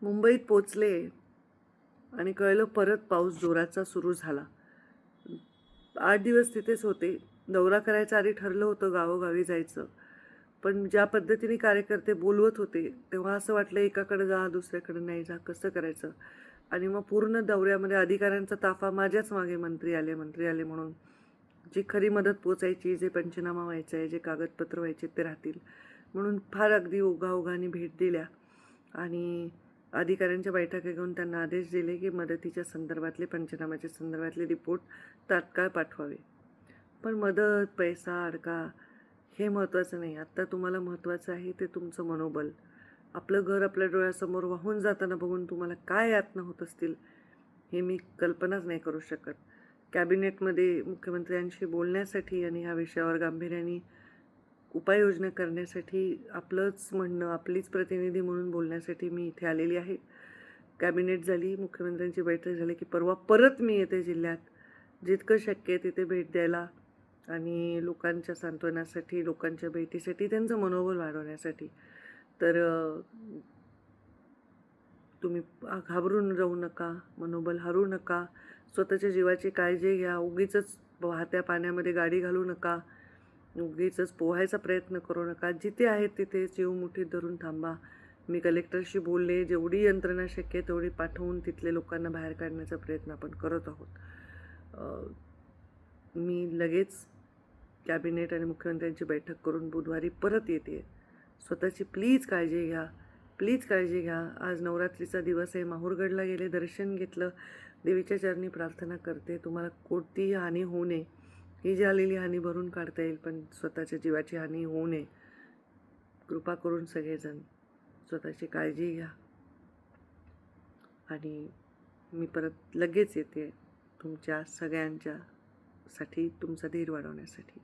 मुंबईत पोचले आणि कळलं परत पाऊस जोराचा सुरू झाला. 8 दिवस तिथेच होते. दौरा करायचं आधी ठरलं होतं, गावोगावी जायचं. पण ज्या पद्धतीने कार्यकर्ते बोलवत होते, तेव्हा असं वाटलं एकाकडे जा, दुसऱ्याकडे नाही जा, कसं करायचं? आणि मग पूर्ण दौऱ्यामध्ये अधिकाऱ्यांचा ताफा माझ्याच मागे मंत्री आले, मंत्री आले म्हणून. जी खरी मदत पोचायची, जे पंचनामा व्हायचा आहे, जे कागदपत्र व्हायचे ते राहतील. म्हणून फार अगदी ओघाओघाने भेट दिल्या आणि अधिकाऱ्यांच्या बैठका घेऊन त्यांना आदेश दिले की मदतीच्या संदर्भातले, पंचनाम्याच्या संदर्भातले रिपोर्ट तात्काळ पाठवावे. पण मदत, पैसा, अडका हे महत्त्वाचं नाही. आत्ता तुम्हाला महत्त्वाचं आहे ते तुमचं मनोबल. आपलं घर आपल्या डोळ्यासमोर वाहून जाताना बघून तुम्हाला काय यातना होत असतील, हे मी कल्पनाच नाही करू शकत. कॅबिनेटमध्ये मुख्यमंत्र्यांशी बोलण्यासाठी आणि ह्या विषयावर गांभीर्याने उपाययोजना करण्यासाठी आपलंच म्हणणं, आपलीच प्रतिनिधी म्हणून बोलण्यासाठी मी इथे आलेली आहे. कॅबिनेट झाली, मुख्यमंत्र्यांची बैठक झाली की परवा परत मी येते जिल्ह्यात. जितकं शक्य आहे तिथे भेट द्यायला आणि लोकांच्या सांत्वनासाठी, लोकांच्या भेटीसाठी, त्यांचं मनोबल वाढवण्यासाठी. तर तुम्ही घाबरून जाऊ नका, मनोबल हरू नका, स्वतःच्या जीवाची काळजी घ्या. उगीचच वाहत्या पाण्यामध्ये गाडी घालू नका, उगीचच पोहायचा प्रयत्न करू नका. जिथे आहेत तिथे जीव मुठीत धरून थांबा. मी कलेक्टरशी बोलले, जेवढी यंत्रणा शक्य आहे तेवढी पाठवून तिथले लोकांना बाहेर काढण्याचा प्रयत्न आपण करत आहोत. मी लगेच कॅबिनेट आणि मुख्यमंत्र्यांची बैठक करून बुधवारी परत येते. स्वतःची प्लीज काळजी घ्या, प्लीज काळजी घ्या. आज नवरात्रीचा दिवस आहे. माहूरगडला गेले, दर्शन घेतलं, देवीच्या चरणी प्रार्थना करते तुम्हाला कोणतीही हानी होऊ नये. ही झालेली हानी भरून काढता येईल, पण स्वतःच्या जीवाची हानी होऊ नये. कृपा करून सगळेजण स्वतःची काळजी घ्या आणि मी परत लगेच येते तुमच्या सगळ्यांच्यासाठी, तुमचा धीर वाढवण्यासाठी.